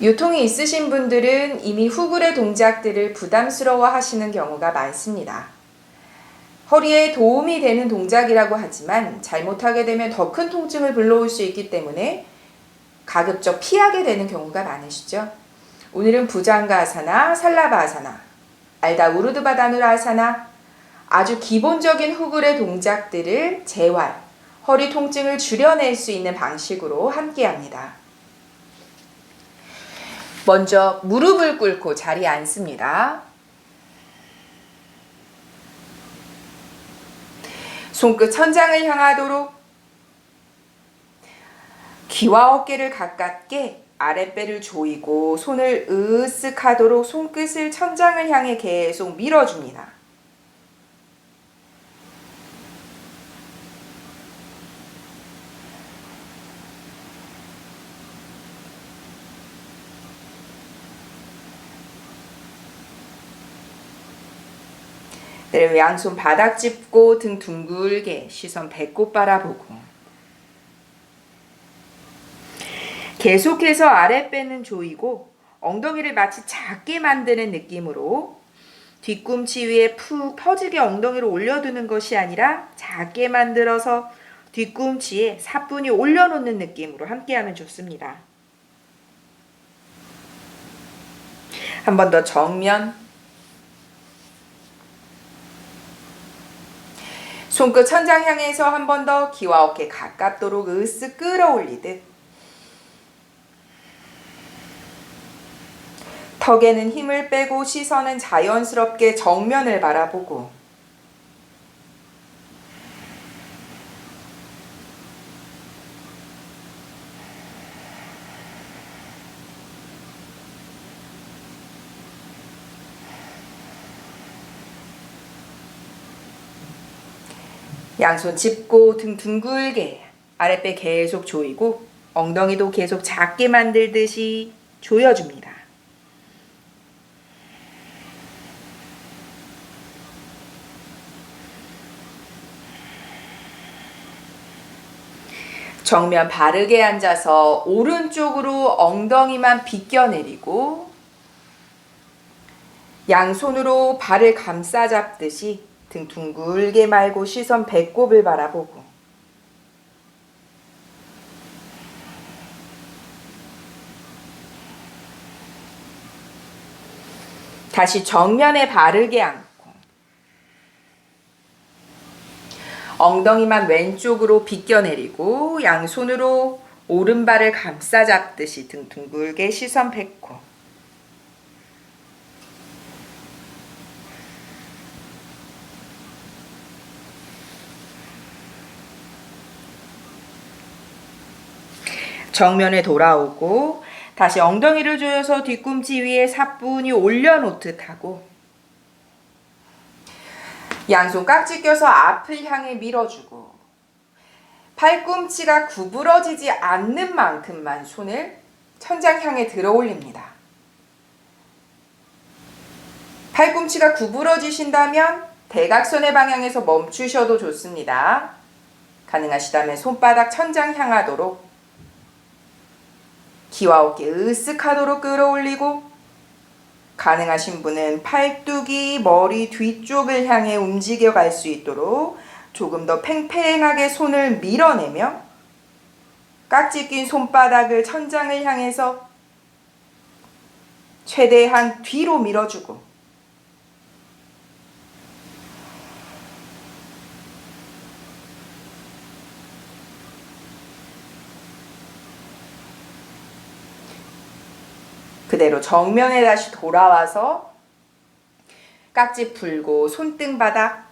요통이 있으신 분들은 이미 후굴의 동작들을 부담스러워 하시는 경우가 많습니다. 허리에 도움이 되는 동작이라고 하지만 잘못하게 되면 더 큰 통증을 불러올 수 있기 때문에 가급적 피하게 되는 경우가 많으시죠. 오늘은 부장가아사나, 살라바아사나, 알다 우르드바다누라아사나 아주 기본적인 후굴의 동작들을 재활, 허리 통증을 줄여낼 수 있는 방식으로 함께합니다. 먼저 무릎을 꿇고 자리에 앉습니다. 손끝 천장을 향하도록 귀와 어깨를 가깝게 아랫배를 조이고 손을 으쓱 하도록 손끝을 천장을 향해 계속 밀어줍니다. 그리고 양손 바닥 짚고 등 둥글게 시선 배꼽 바라보고 계속해서 아랫배는 조이고 엉덩이를 마치 작게 만드는 느낌으로 뒤꿈치 위에 푹 퍼지게 엉덩이를 올려두는 것이 아니라 작게 만들어서 뒤꿈치에 사뿐히 올려놓는 느낌으로 함께하면 좋습니다. 한 번 더 정면 손끝 천장 향해서 한 번 더 귀와 어깨 가깝도록 으쓱 끌어올리듯 턱에는 힘을 빼고 시선은 자연스럽게 정면을 바라보고 양손 짚고 등 둥글게 아랫배 계속 조이고 엉덩이도 계속 작게 만들듯이 조여줍니다. 정면 바르게 앉아서 오른쪽으로 엉덩이만 비껴내리고 양손으로 발을 감싸 잡듯이 등 둥글게 말고 시선 배꼽을 바라보고 다시 정면에 바르게 앉고 엉덩이만 왼쪽으로 비껴내리고 양손으로 오른발을 감싸 잡듯이 등 둥글게 시선 배꼽 정면에 돌아오고 다시 엉덩이를 조여서 뒤꿈치 위에 사뿐히 올려놓듯 하고 양손 깍지 껴서 앞을 향해 밀어주고 팔꿈치가 구부러지지 않는 만큼만 손을 천장 향해 들어 올립니다. 팔꿈치가 구부러지신다면 대각선의 방향에서 멈추셔도 좋습니다. 가능하시다면 손바닥 천장 향하도록 귀와 어깨 으쓱하도록 끌어올리고 가능하신 분은 팔뚝이 머리 뒤쪽을 향해 움직여 갈 수 있도록 조금 더 팽팽하게 손을 밀어내며 깍지 낀 손바닥을 천장을 향해서 최대한 뒤로 밀어주고 그대로 정면에 다시 돌아와서 깍지 풀고 손등 바닥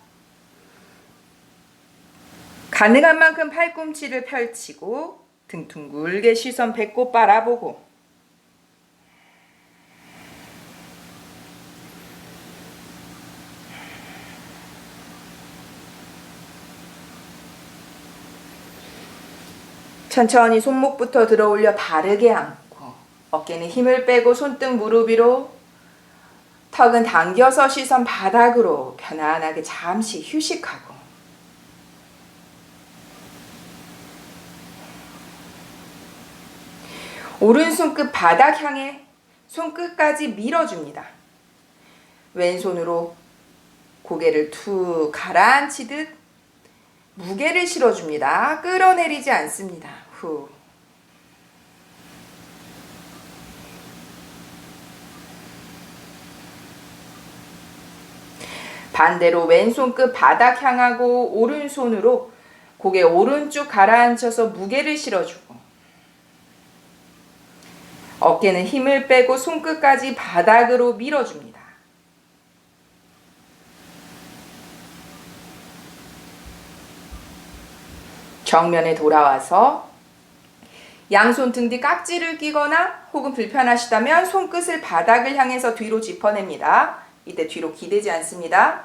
가능한 만큼 팔꿈치를 펼치고 등 둥글게 시선 배꼽 바라보고 천천히 손목부터 들어 올려 바르게 앉고 어깨는 힘을 빼고 손등 무릎 위로 턱은 당겨서 시선 바닥으로 편안하게 잠시 휴식하고 오른손끝 바닥 향해 손끝까지 밀어줍니다. 왼손으로 고개를 툭 가라앉히듯 무게를 실어줍니다. 끌어내리지 않습니다. 후. 반대로 왼손끝 바닥 향하고 오른손으로 고개 오른쪽 가라앉혀서 무게를 실어주고 어깨는 힘을 빼고 손끝까지 바닥으로 밀어줍니다. 정면에 돌아와서 양손 등 뒤 깍지를 끼거나 혹은 불편하시다면 손끝을 바닥을 향해서 뒤로 짚어냅니다. 이때 뒤로 기대지 않습니다.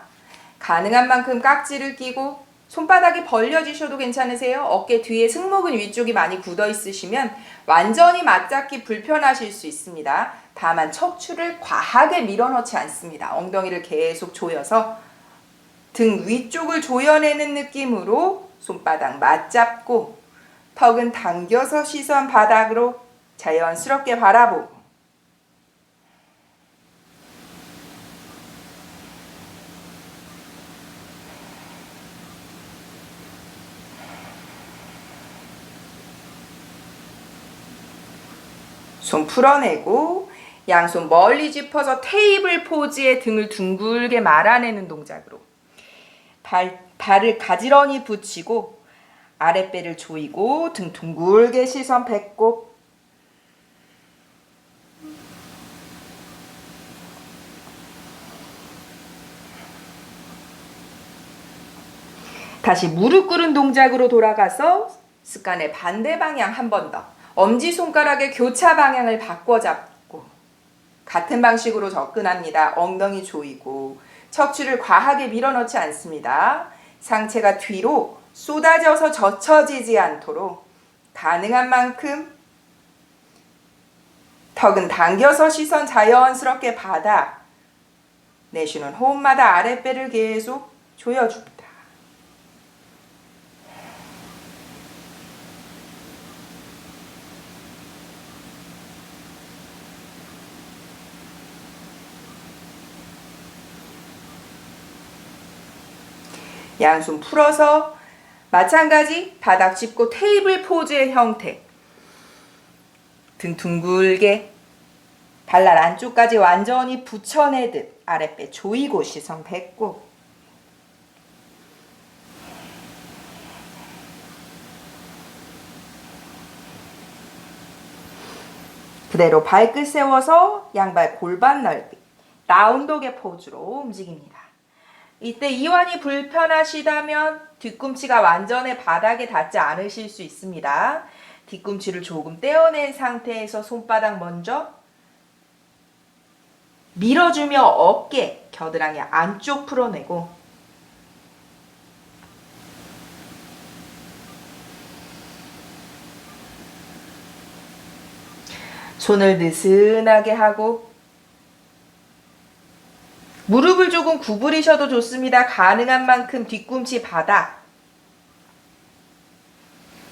가능한 만큼 깍지를 끼고 손바닥이 벌려지셔도 괜찮으세요. 어깨 뒤에 승모근 위쪽이 많이 굳어 있으시면 완전히 맞잡기 불편하실 수 있습니다. 다만 척추를 과하게 밀어넣지 않습니다. 엉덩이를 계속 조여서 등 위쪽을 조여내는 느낌으로 손바닥 맞잡고 턱은 당겨서 시선 바닥으로 자연스럽게 바라보고 손 풀어내고 양손 멀리 짚어서 테이블 포즈의 등을 둥글게 말아내는 동작으로 발을 가지런히 붙이고 아랫배를 조이고 등 둥글게 시선 배꼽 다시 무릎 꿇은 동작으로 돌아가서 습관의 반대 방향 한 번 더. 엄지손가락의 교차 방향을 바꿔 잡고 같은 방식으로 접근합니다. 엉덩이 조이고 척추를 과하게 밀어넣지 않습니다. 상체가 뒤로 쏟아져서 젖혀지지 않도록 가능한 만큼 턱은 당겨서 시선 자연스럽게 바닥 내쉬는 호흡마다 아랫배를 계속 조여줍니다. 양손 풀어서 마찬가지 바닥 짚고 테이블 포즈의 형태 등 둥글게 발날 안쪽까지 완전히 붙여내듯 아랫배 조이고 시선 뱉고 그대로 발끝 세워서 양발 골반 넓이 다운독의 포즈로 움직입니다. 이때 이완이 불편하시다면 뒤꿈치가 완전히 바닥에 닿지 않으실 수 있습니다. 뒤꿈치를 조금 떼어낸 상태에서 손바닥 먼저 밀어주며 어깨, 겨드랑이 안쪽 풀어내고 손을 느슨하게 하고 무릎을 조금 구부리셔도 좋습니다. 가능한 만큼 뒤꿈치 바닥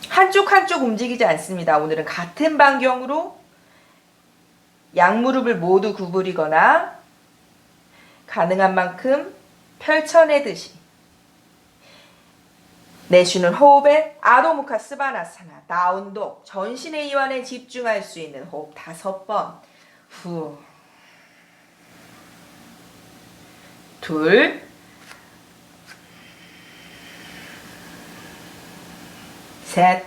한쪽 움직이지 않습니다. 오늘은 같은 반경으로 양무릎을 모두 구부리거나 가능한 만큼 펼쳐내듯이 내쉬는 호흡에 아도무카 스바나사나 다운독 전신의 이완에 집중할 수 있는 호흡 5번 후 둘, 셋,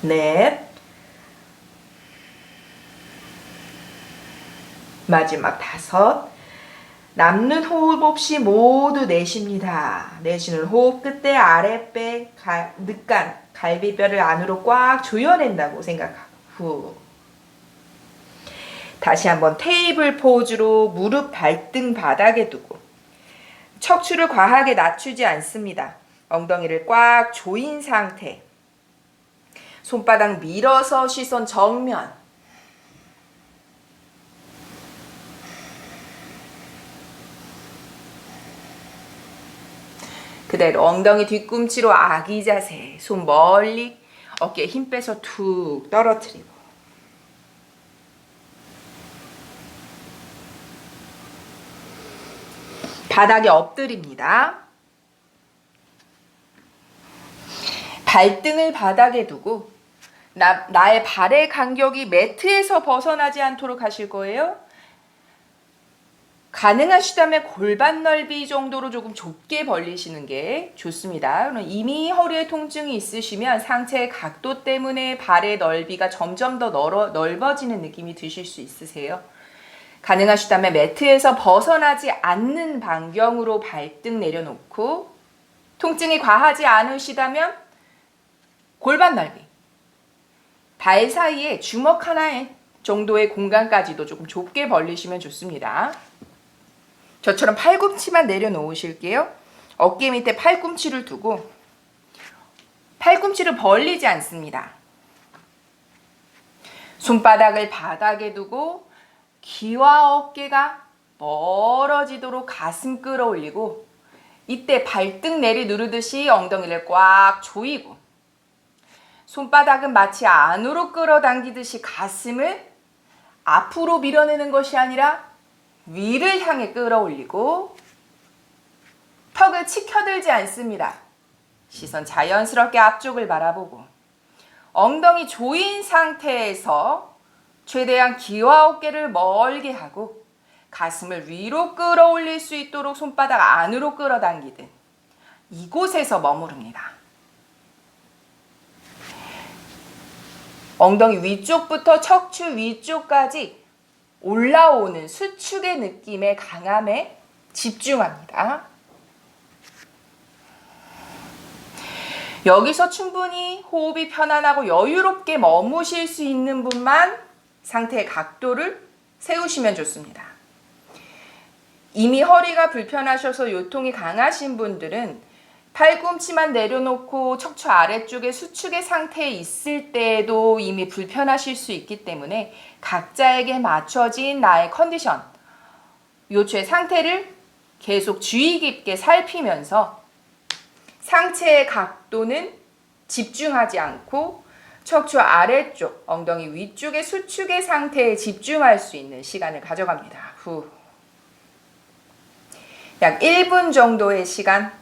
넷, 마지막 5. 남는 호흡 없이 모두 내쉽니다. 내쉬는 호흡 끝에 아랫배, 늦간, 갈비뼈를 안으로 꽉 조여낸다고 생각하고 후. 다시 한번 테이블 포즈로 무릎 발등 바닥에 두고 척추를 과하게 낮추지 않습니다. 엉덩이를 꽉 조인 상태 손바닥 밀어서 시선 정면 그 그대로 엉덩이 뒤꿈치로 아기 자세, 손 멀리 어깨에 힘 빼서 툭 떨어뜨리고 바닥에 엎드립니다. 발등을 바닥에 두고 나의 발의 간격이 매트에서 벗어나지 않도록 하실 거예요. 가능하시다면 골반 넓이 정도로 조금 좁게 벌리시는 게 좋습니다. 이미 허리에 통증이 있으시면 상체의 각도 때문에 발의 넓이가 점점 더 넓어지는 느낌이 드실 수 있으세요. 가능하시다면 매트에서 벗어나지 않는 반경으로 발등 내려놓고 통증이 과하지 않으시다면 골반 넓이, 발 사이에 주먹 하나의 정도의 공간까지도 조금 좁게 벌리시면 좋습니다. 저처럼 팔꿈치만 내려놓으실게요. 어깨 밑에 팔꿈치를 두고 팔꿈치를 벌리지 않습니다. 손바닥을 바닥에 두고 귀와 어깨가 멀어지도록 가슴 끌어올리고 이때 발등 내리 누르듯이 엉덩이를 꽉 조이고 손바닥은 마치 안으로 끌어당기듯이 가슴을 앞으로 밀어내는 것이 아니라 위를 향해 끌어올리고 턱을 치켜들지 않습니다. 시선 자연스럽게 앞쪽을 바라보고 엉덩이 조인 상태에서 최대한 귀와 어깨를 멀게 하고 가슴을 위로 끌어올릴 수 있도록 손바닥 안으로 끌어당기듯 이곳에서 머무릅니다. 엉덩이 위쪽부터 척추 위쪽까지 올라오는 수축의 느낌의 강함에 집중합니다. 여기서 충분히 호흡이 편안하고 여유롭게 머무실 수 있는 분만 상태의 각도를 세우시면 좋습니다. 이미 허리가 불편하셔서 요통이 강하신 분들은 팔꿈치만 내려놓고 척추 아래쪽에 수축의 상태에 있을 때에도 이미 불편하실 수 있기 때문에 각자에게 맞춰진 나의 컨디션, 요추의 상태를 계속 주의 깊게 살피면서 상체의 각도는 집중하지 않고 척추 아래쪽, 엉덩이 위쪽의 수축의 상태에 집중할 수 있는 시간을 가져갑니다. 약 1분 정도의 시간,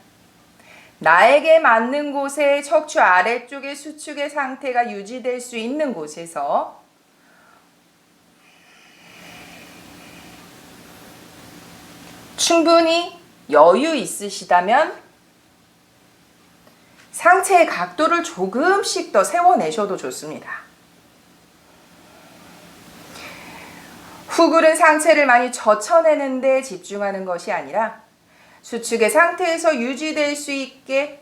나에게 맞는 곳에 척추 아래쪽의 수축의 상태가 유지될 수 있는 곳에서 충분히 여유 있으시다면 상체의 각도를 조금씩 더 세워내셔도 좋습니다. 후굴은 상체를 많이 젖혀내는 데 집중하는 것이 아니라 수축의 상태에서 유지될 수 있게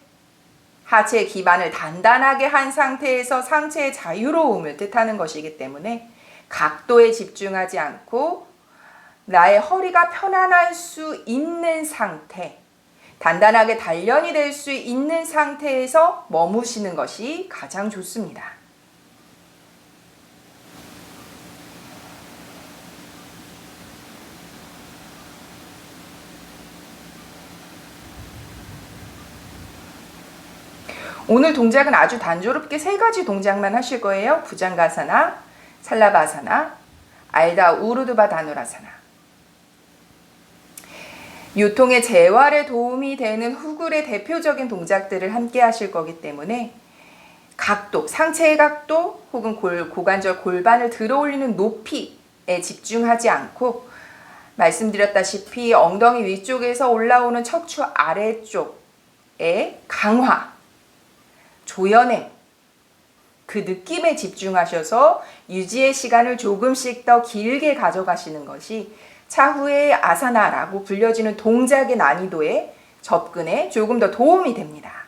하체의 기반을 단단하게 한 상태에서 상체의 자유로움을 뜻하는 것이기 때문에 각도에 집중하지 않고 나의 허리가 편안할 수 있는 상태, 단단하게 단련이 될 수 있는 상태에서 머무시는 것이 가장 좋습니다. 오늘 동작은 아주 단조롭게 3가지 동작만 하실 거예요. 부장가사나, 살라바사나, 알다 우르드바 다누라사나. 요통의 재활에 도움이 되는 후굴의 대표적인 동작들을 함께 하실 거기 때문에 각도, 상체의 각도 혹은 고관절 골반을 들어올리는 높이에 집중하지 않고 말씀드렸다시피 엉덩이 위쪽에서 올라오는 척추 아래쪽의 강화, 조여냄, 그 느낌에 집중하셔서 유지의 시간을 조금씩 더 길게 가져가시는 것이 차후에 아사나라고 불려지는 동작의 난이도에 접근에 조금 더 도움이 됩니다.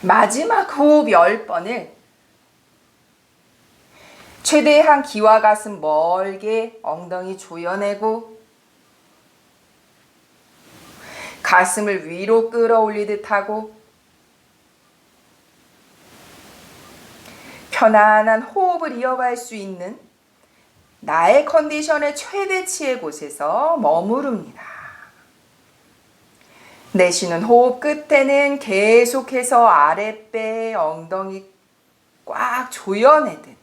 마지막 호흡 10번을 최대한 귀와 가슴 멀게 엉덩이 조여내고 가슴을 위로 끌어올리듯 하고 편안한 호흡을 이어갈 수 있는 나의 컨디션의 최대치의 곳에서 머무릅니다. 내쉬는 호흡 끝에는 계속해서 아랫배, 엉덩이 꽉 조여내듯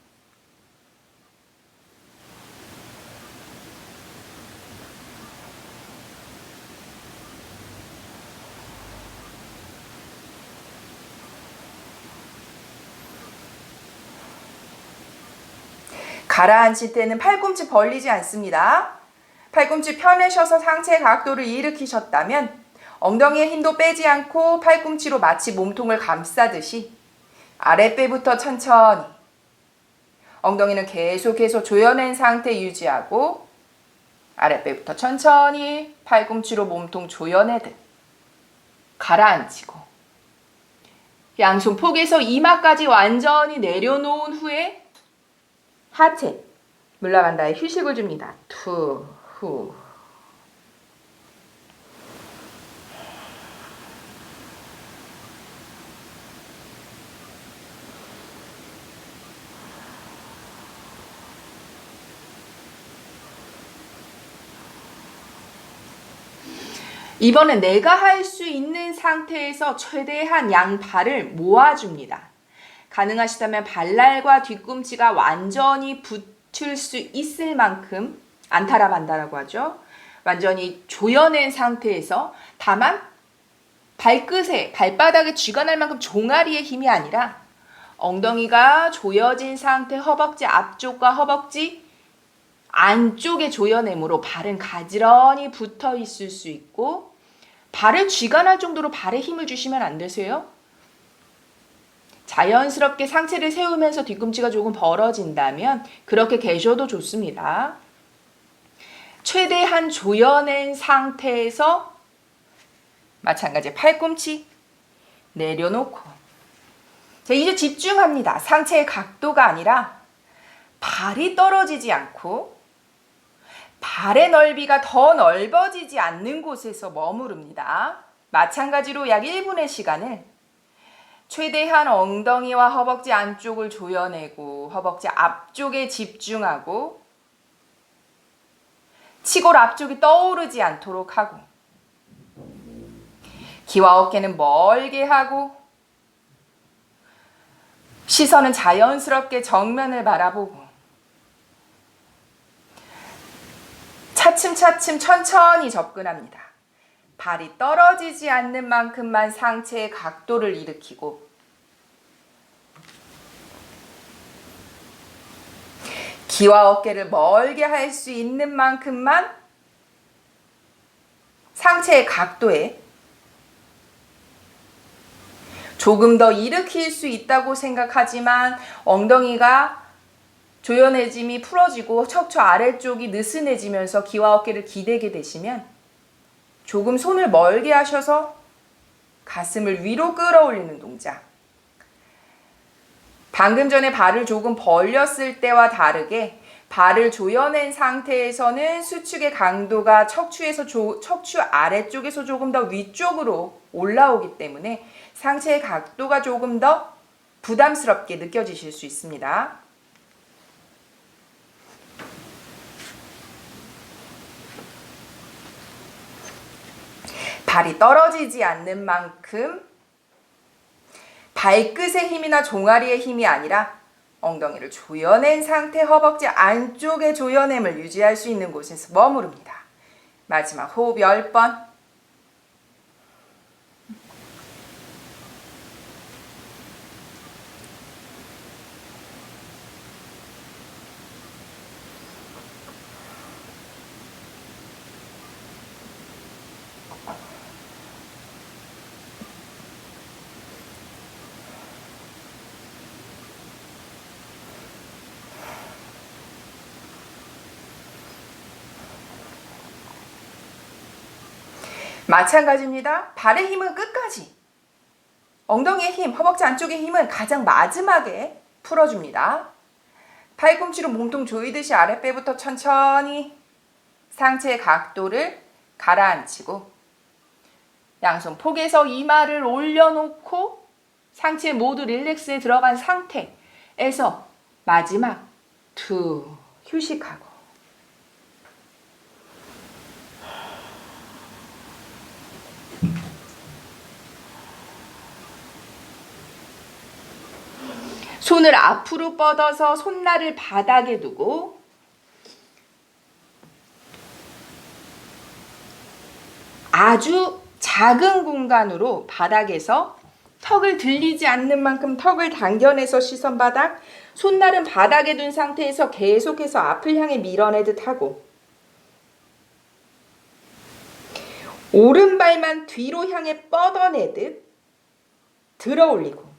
가라앉을 때는 팔꿈치 벌리지 않습니다. 팔꿈치 펴내셔서 상체 각도를 일으키셨다면 엉덩이의 힘도 빼지 않고 팔꿈치로 마치 몸통을 감싸듯이 아랫배부터 천천히 엉덩이는 계속해서 조여낸 상태 유지하고 아랫배부터 천천히 팔꿈치로 몸통 조여내듯 가라앉히고 양손 폭에서 이마까지 완전히 내려놓은 후에 하체 물러간 다음에 휴식을 줍니다. 투, 후. 이번엔 내가 할 수 있는 상태에서 최대한 양발을 모아줍니다. 가능하시다면 발날과 뒤꿈치가 완전히 붙을 수 있을 만큼 안타라반다라고 하죠. 완전히 조여낸 상태에서 다만 발끝에 발바닥에 쥐가 날 만큼 종아리의 힘이 아니라 엉덩이가 조여진 상태 허벅지 앞쪽과 허벅지 안쪽에 조여냄으로 발은 가지런히 붙어 있을 수 있고 발에 쥐가 날 정도로 발에 힘을 주시면 안 되세요? 자연스럽게 상체를 세우면서 뒤꿈치가 조금 벌어진다면 그렇게 계셔도 좋습니다. 최대한 조여낸 상태에서 마찬가지 팔꿈치 내려놓고 자, 이제 집중합니다. 상체의 각도가 아니라 발이 떨어지지 않고 발의 넓이가 더 넓어지지 않는 곳에서 머무릅니다. 마찬가지로 약 1분의 시간을 최대한 엉덩이와 허벅지 안쪽을 조여내고 허벅지 앞쪽에 집중하고 치골 앞쪽이 떠오르지 않도록 하고 귀와 어깨는 멀게 하고 시선은 자연스럽게 정면을 바라보고 차츰차츰 천천히 접근합니다. 발이 떨어지지 않는 만큼만 상체의 각도를 일으키고 귀와 어깨를 멀게 할 수 있는 만큼만 상체의 각도에 조금 더 일으킬 수 있다고 생각하지만 엉덩이가 조여내짐이 풀어지고 척추 아래쪽이 느슨해지면서 귀와 어깨를 기대게 되시면 조금 손을 멀게 하셔서 가슴을 위로 끌어올리는 동작. 방금 전에 발을 조금 벌렸을 때와 다르게 발을 조여낸 상태에서는 수축의 강도가 척추 아래쪽에서 조금 더 위쪽으로 올라오기 때문에 상체의 각도가 조금 더 부담스럽게 느껴지실 수 있습니다. 발이 떨어지지 않는 만큼 발끝의 힘이나 종아리의 힘이 아니라 엉덩이를 조여낸 상태 허벅지 안쪽의 조여냄을 유지할 수 있는 곳에서 머무릅니다. 마지막 호흡 10번. 마찬가지입니다. 발의 힘은 끝까지, 엉덩이의 힘, 허벅지 안쪽의 힘은 가장 마지막에 풀어줍니다. 팔꿈치로 몸통 조이듯이 아랫배부터 천천히 상체의 각도를 가라앉히고 양손 폭에서 이마를 올려놓고 상체 모두 릴렉스에 들어간 상태에서 마지막 휴식하고 손을 앞으로 뻗어서 손날을 바닥에 두고 아주 작은 공간으로 바닥에서 턱을 들리지 않는 만큼 턱을 당겨내서 시선 바닥, 손날은 바닥에 둔 상태에서 계속해서 앞을 향해 밀어내듯 하고 오른발만 뒤로 향해 뻗어내듯 들어 올리고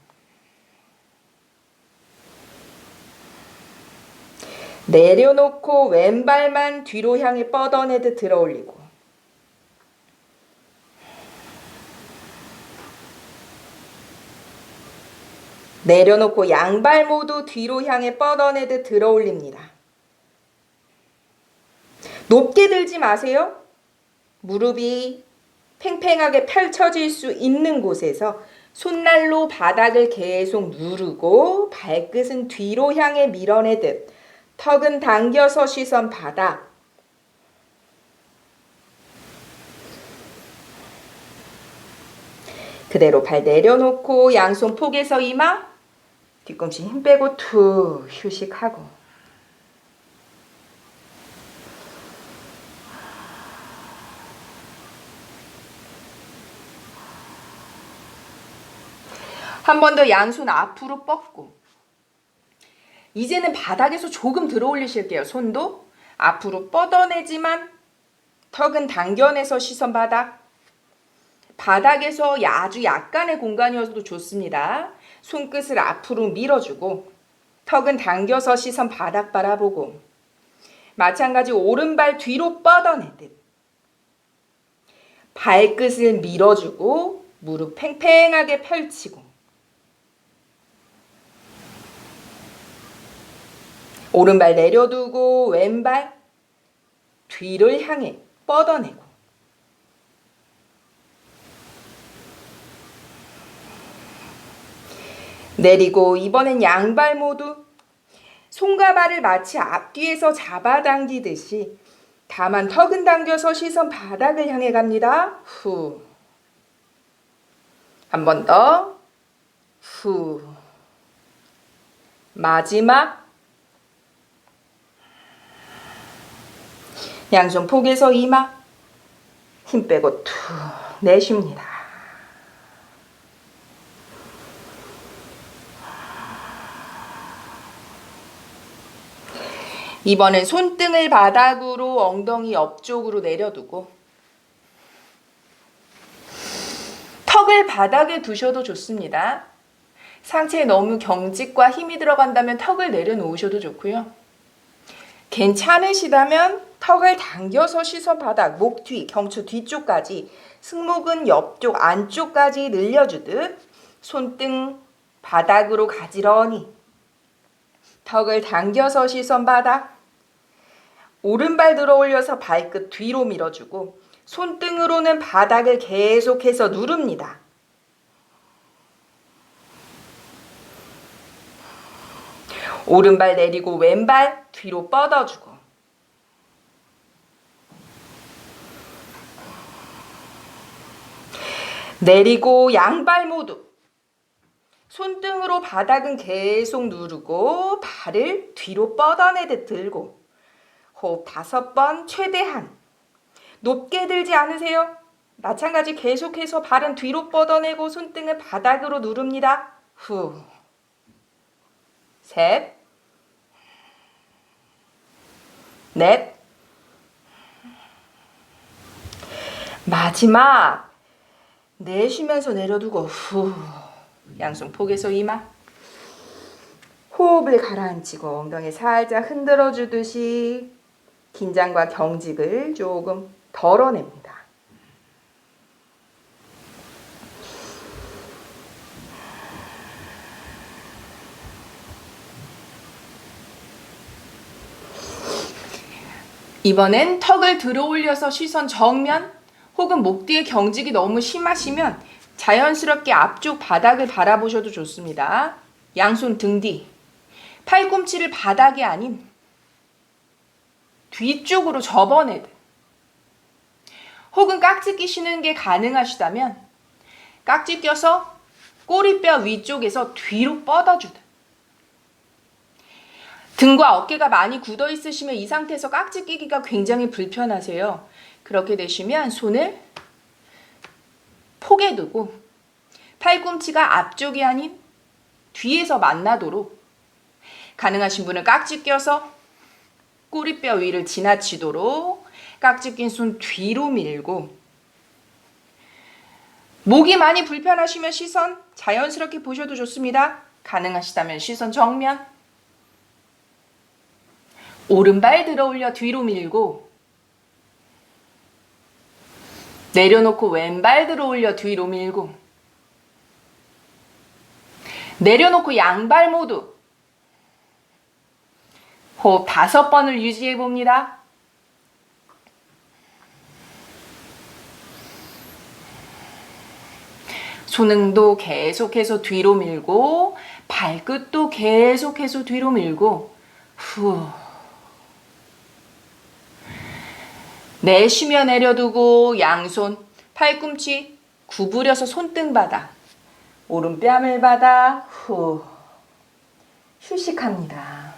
내려놓고 왼발만 뒤로 향해 뻗어내듯 들어 올리고 내려놓고 양발 모두 뒤로 향해 뻗어내듯 들어 올립니다. 높게 들지 마세요. 무릎이 팽팽하게 펼쳐질 수 있는 곳에서 손날로 바닥을 계속 누르고 발끝은 뒤로 향해 밀어내듯 턱은 당겨서 시선 바닥. 그대로 발 내려놓고 양손 폭에서 이마, 뒤꿈치 힘 빼고 툭 휴식하고 한 번 더 양손 앞으로 뻗고 이제는 바닥에서 조금 들어 올리실게요. 손도 앞으로 뻗어내지만 턱은 당겨내서 시선 바닥. 바닥에서 아주 약간의 공간이어서도 좋습니다. 손끝을 앞으로 밀어주고 턱은 당겨서 시선 바닥 바라보고 마찬가지 오른발 뒤로 뻗어내듯 발끝을 밀어주고 무릎 팽팽하게 펼치고 오른발 내려두고 왼발 뒤를 향해 뻗어내고 내리고 이번엔 양발 모두 손과 발을 마치 앞뒤에서 잡아당기듯이 다만 턱은 당겨서 시선 바닥을 향해 갑니다. 후. 한 번 더. 후. 마지막. 양손 폭에서 이마. 힘 빼고 툭 내쉽니다. 이번엔 손등을 바닥으로 엉덩이 옆쪽으로 내려두고 턱을 바닥에 두셔도 좋습니다. 상체에 너무 경직과 힘이 들어간다면 턱을 내려놓으셔도 좋고요. 괜찮으시다면 턱을 당겨서 시선 바닥, 목 뒤, 경추 뒤쪽까지 승모근 옆쪽, 안쪽까지 늘려주듯 손등 바닥으로 가지런히 턱을 당겨서 시선 바닥, 오른발 들어 올려서 발끝 뒤로 밀어주고 손등으로는 바닥을 계속해서 누릅니다. 오른발 내리고 왼발 뒤로 뻗어주고 내리고 양발 모두 손등으로 바닥은 계속 누르고 발을 뒤로 뻗어내듯 들고 호흡 5번 최대한 높게 들지 않으세요. 마찬가지 계속해서 발은 뒤로 뻗어내고 손등은 바닥으로 누릅니다. 후. 셋. 넷. 마지막. 내쉬면서 내려두고 후. 양손 폭에서 이마. 호흡을 가라앉히고 엉덩이 살짝 흔들어 주듯이 긴장과 경직을 조금 덜어냅니다. 이번엔 턱을 들어 올려서 시선 정면 혹은 목 뒤에 경직이 너무 심하시면 자연스럽게 앞쪽 바닥을 바라보셔도 좋습니다. 양손 등 뒤. 팔꿈치를 바닥이 아닌 뒤쪽으로 접어내듯 혹은 깍지 끼시는 게 가능하시다면 깍지 껴서 꼬리뼈 위쪽에서 뒤로 뻗어주듯 등과 어깨가 많이 굳어 있으시면 이 상태에서 깍지 끼기가 굉장히 불편하세요. 그렇게 되시면 손을 폭에 두고 팔꿈치가 앞쪽이 아닌 뒤에서 만나도록, 가능하신 분은 깍지 껴서 꼬리뼈 위를 지나치도록 깍지 낀 손 뒤로 밀고, 목이 많이 불편하시면 시선 자연스럽게 보셔도 좋습니다. 가능하시다면 시선 정면, 오른발 들어 올려 뒤로 밀고, 내려놓고 왼발 들어 올려 뒤로 밀고, 내려놓고 양발 모두 호흡 5번을 유지해 봅니다. 손등도 계속해서 뒤로 밀고, 발끝도 계속해서 뒤로 밀고, 후. 내쉬며 내려두고 양손 팔꿈치 구부려서 손등바닥, 오른뺨을 받아 후 휴식합니다.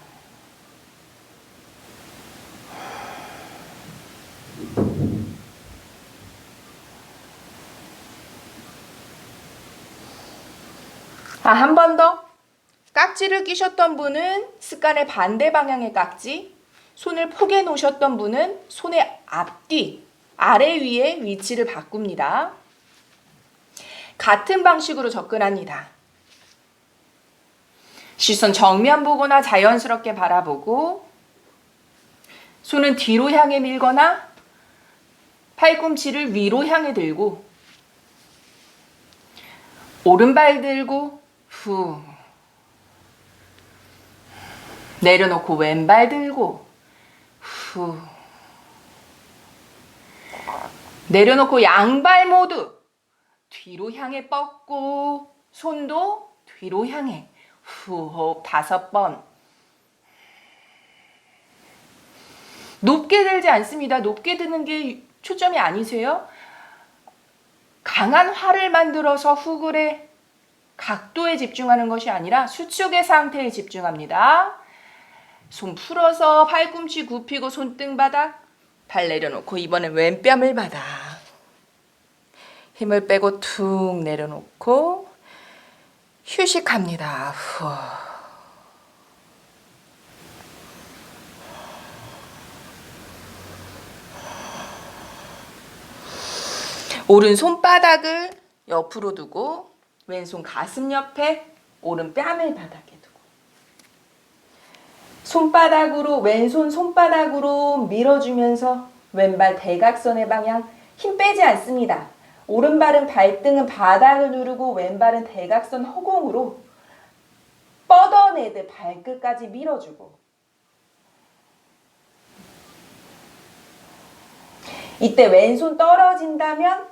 한 번 더. 깍지를 끼셨던 분은 습관의 반대 방향의 깍지, 손을 포개 놓으셨던 분은 손의 앞뒤, 아래 위에 위치를 바꿉니다. 같은 방식으로 접근합니다. 시선 정면 보거나 자연스럽게 바라보고, 손은 뒤로 향해 밀거나 팔꿈치를 위로 향해 들고, 오른발 들고 후 내려놓고 왼발 들고 후 내려놓고 양발 모두 뒤로 향해 뻗고, 손도 뒤로 향해 후 호흡 5번. 높게 들지 않습니다. 높게 드는 게 초점이 아니세요? 강한 활을 만들어서 후굴의 각도에 집중하는 것이 아니라 수축의 상태에 집중합니다. 손 풀어서 팔꿈치 굽히고 손등바닥, 발 내려놓고 이번엔 왼뺨을 받아 힘을 빼고 툭 내려놓고 휴식합니다. 후. 오른 손바닥을 옆으로 두고 왼손 가슴 옆에 오른 뺨을 바닥에 두고, 손바닥으로 왼손 손바닥으로 밀어주면서 왼발 대각선의 방향, 힘 빼지 않습니다. 오른발은 발등은 바닥을 누르고 왼발은 대각선 허공으로 뻗어내듯 발끝까지 밀어주고, 이때 왼손 떨어진다면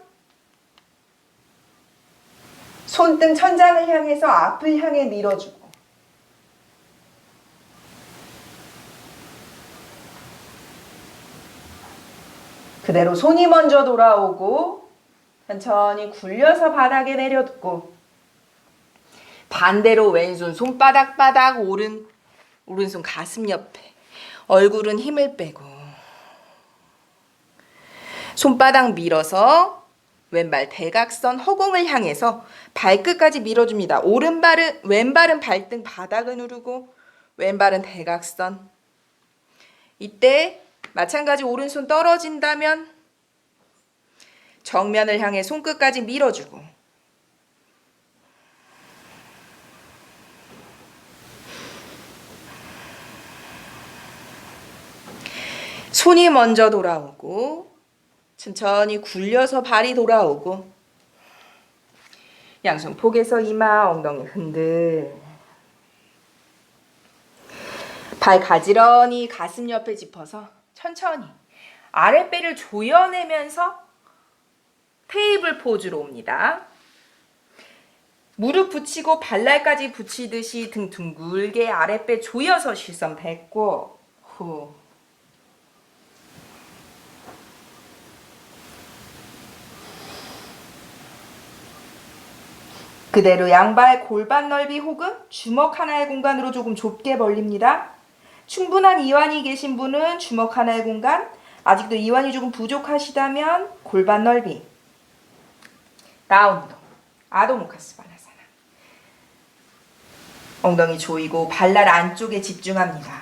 손등 천장을 향해서 앞을 향해 밀어주고, 그대로 손이 먼저 돌아오고 천천히 굴려서 바닥에 내려두고, 반대로 왼손 손바닥 바닥, 오른손 가슴 옆에, 얼굴은 힘을 빼고 손바닥 밀어서 왼발 대각선 허공을 향해서 발끝까지 밀어줍니다. 왼발은 발등 바닥을 누르고 왼발은 대각선. 이때 마찬가지 오른손 떨어진다면 정면을 향해 손끝까지 밀어주고, 손이 먼저 돌아오고 천천히 굴려서 발이 돌아오고, 양손 폭에서 이마 엉덩이 흔들, 발 가지런히 가슴 옆에 짚어서 천천히 아랫배를 조여내면서 테이블 포즈로 옵니다. 무릎 붙이고 발날까지 붙이듯이 등 둥글게 아랫배 조여서 시선 뱉고 후. 그대로 양발 골반 넓이 혹은 주먹 하나의 공간으로 조금 좁게 벌립니다. 충분한 이완이 계신 분은 주먹 하나의 공간, 아직도 이완이 조금 부족하시다면 골반 넓이, 라운드, 아도모카스 바나사나. 엉덩이 조이고 발날 안쪽에 집중합니다.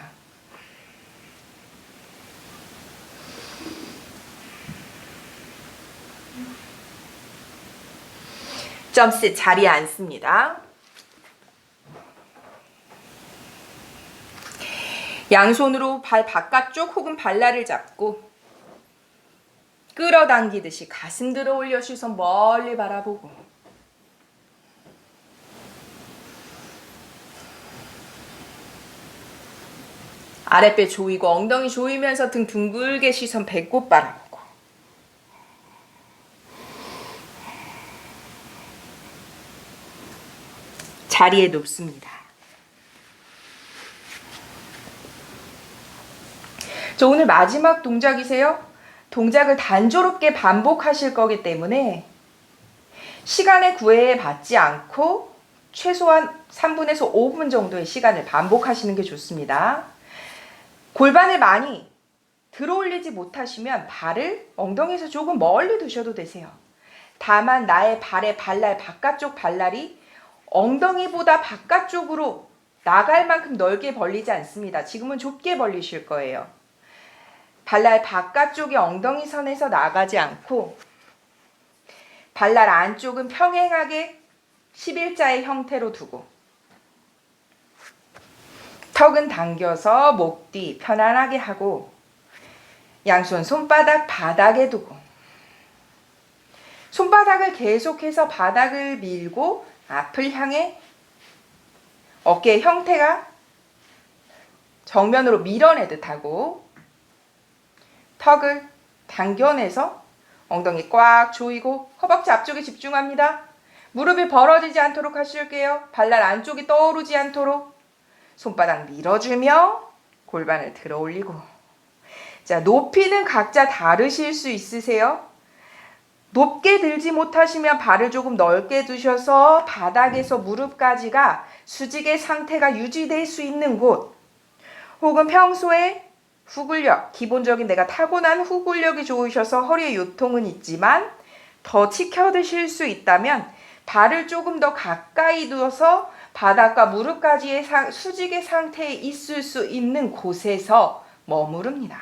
점셋 자리에 앉습니다. 양손으로 발 바깥쪽 혹은 발날을 잡고 끌어당기듯이 가슴 들어 올려 시선 멀리 바라보고 아랫배 조이고 엉덩이 조이면서 등 둥글게 시선 배꼽 바라보고 자리에 눕습니다. 저 오늘 마지막 동작이세요. 동작을 단조롭게 반복하실 거기 때문에 시간에 구애받지 않고 최소한 3분에서 5분 정도의 시간을 반복하시는 게 좋습니다. 골반을 많이 들어 올리지 못하시면 발을 엉덩이에서 조금 멀리 두셔도 되세요. 다만 나의 발의 발날, 바깥쪽 발날이 엉덩이보다 바깥쪽으로 나갈 만큼 넓게 벌리지 않습니다. 지금은 좁게 벌리실 거예요. 발날 바깥쪽이 엉덩이 선에서 나가지 않고 발날 안쪽은 평행하게 11자의 형태로 두고 턱은 당겨서 목 뒤 편안하게 하고 양손 손바닥 바닥에 두고 손바닥을 계속해서 바닥을 밀고 앞을 향해 어깨의 형태가 정면으로 밀어내듯 하고 턱을 당겨내서 엉덩이 꽉 조이고 허벅지 앞쪽에 집중합니다. 무릎이 벌어지지 않도록 하실게요. 발날 안쪽이 떠오르지 않도록 손바닥 밀어주며 골반을 들어 올리고 자, 높이는 각자 다르실 수 있으세요. 높게 들지 못하시면 발을 조금 넓게 두셔서 바닥에서 무릎까지가 수직의 상태가 유지될 수 있는 곳 혹은 평소에 후근력, 기본적인 내가 타고난 후근력이 좋으셔서 허리에 요통은 있지만 더 치켜드실 수 있다면 발을 조금 더 가까이 두어서 바닥과 무릎까지의 수직의 상태에 있을 수 있는 곳에서 머무릅니다.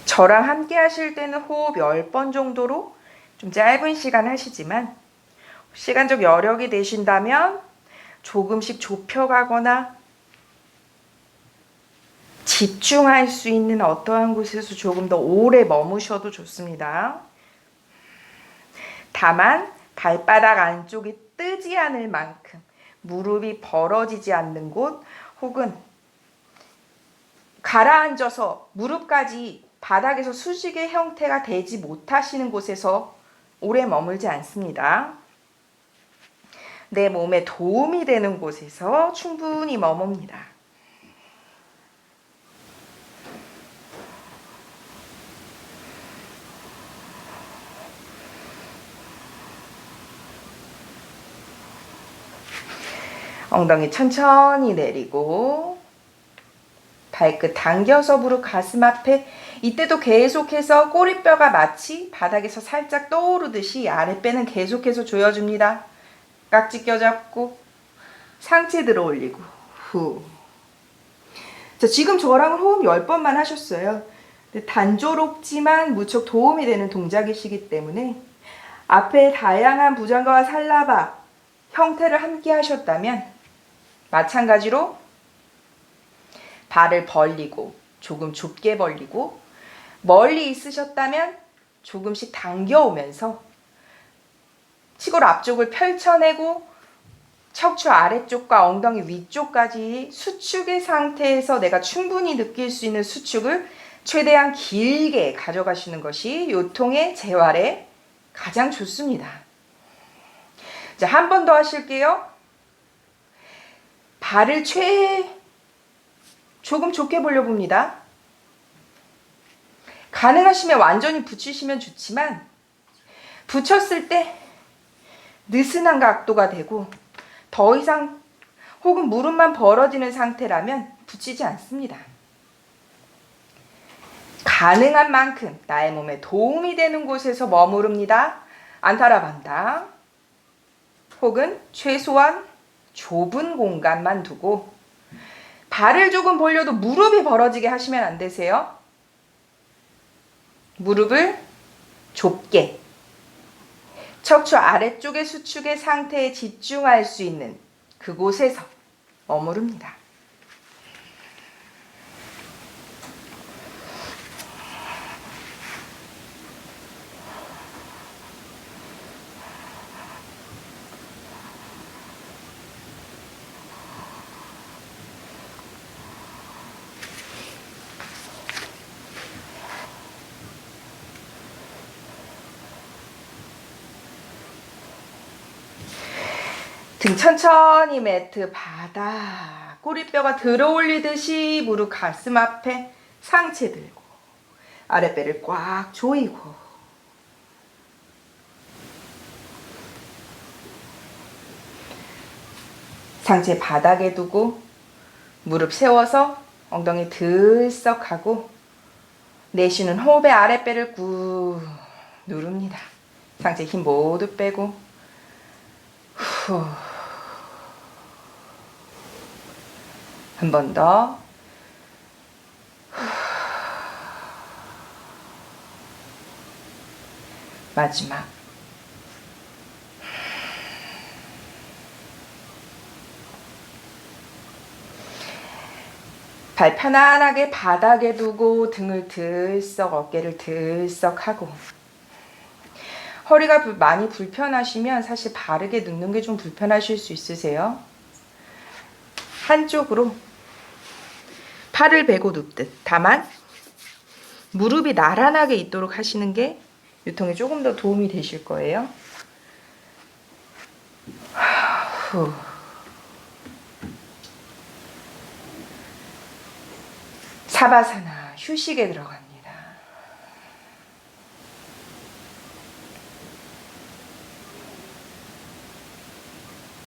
저랑 함께 하실 때는 호흡 10번 정도로 좀 짧은 시간 하시지만 시간적 여력이 되신다면 조금씩 좁혀가거나 집중할 수 있는 어떠한 곳에서 조금 더 오래 머무셔도 좋습니다. 다만 발바닥 안쪽이 뜨지 않을 만큼 무릎이 벌어지지 않는 곳 혹은 가라앉아서 무릎까지 바닥에서 수직의 형태가 되지 못하시는 곳에서 오래 머물지 않습니다. 내 몸에 도움이 되는 곳에서 충분히 머뭅니다. 엉덩이 천천히 내리고 발끝 당겨서 무릎 가슴 앞에 이때도 계속해서 꼬리뼈가 마치 바닥에서 살짝 떠오르듯이 아랫배는 계속해서 조여줍니다. 깍지 껴잡고 상체 들어 올리고 후. 자, 지금 저랑 호흡 10번만 하셨어요. 단조롭지만 무척 도움이 되는 동작이시기 때문에 앞에 다양한 부장가와 살라바 형태를 함께 하셨다면 마찬가지로 발을 벌리고 조금 좁게 벌리고 멀리 있으셨다면 조금씩 당겨오면서 치골 앞쪽을 펼쳐내고 척추 아래쪽과 엉덩이 위쪽까지 수축의 상태에서 내가 충분히 느낄 수 있는 수축을 최대한 길게 가져가시는 것이 요통의 재활에 가장 좋습니다. 자, 한 번 더 하실게요. 발을 조금 좁게 벌려봅니다. 가능하시면 완전히 붙이시면 좋지만 붙였을 때 느슨한 각도가 되고 더 이상 혹은 무릎만 벌어지는 상태라면 붙이지 않습니다. 가능한 만큼 나의 몸에 도움이 되는 곳에서 머무릅니다. 안타라반다. 혹은 최소한 좁은 공간만 두고 발을 조금 벌려도 무릎이 벌어지게 하시면 안 되세요. 무릎을 좁게 척추 아래쪽의 수축의 상태에 집중할 수 있는 그곳에서 머무릅니다. 등 천천히 매트 바닥, 꼬리뼈가 들어올리듯이 무릎 가슴 앞에 상체 들고 아랫배를 꽉 조이고 상체 바닥에 두고 무릎 세워서 엉덩이 들썩하고 내쉬는 호흡에 아랫배를 꾹 누릅니다. 상체 힘 모두 빼고 후. 한 번 더. 마지막. 발 편안하게 바닥에 두고 등을 들썩, 어깨를 들썩하고 허리가 많이 불편하시면 사실 바르게 눕는 게 좀 불편하실 수 있으세요. 한쪽으로 팔을 베고 눕듯. 다만 무릎이 나란하게 있도록 하시는 게 유통에 조금 더 도움이 되실 거예요. 후. 사바사나 휴식에 들어간다.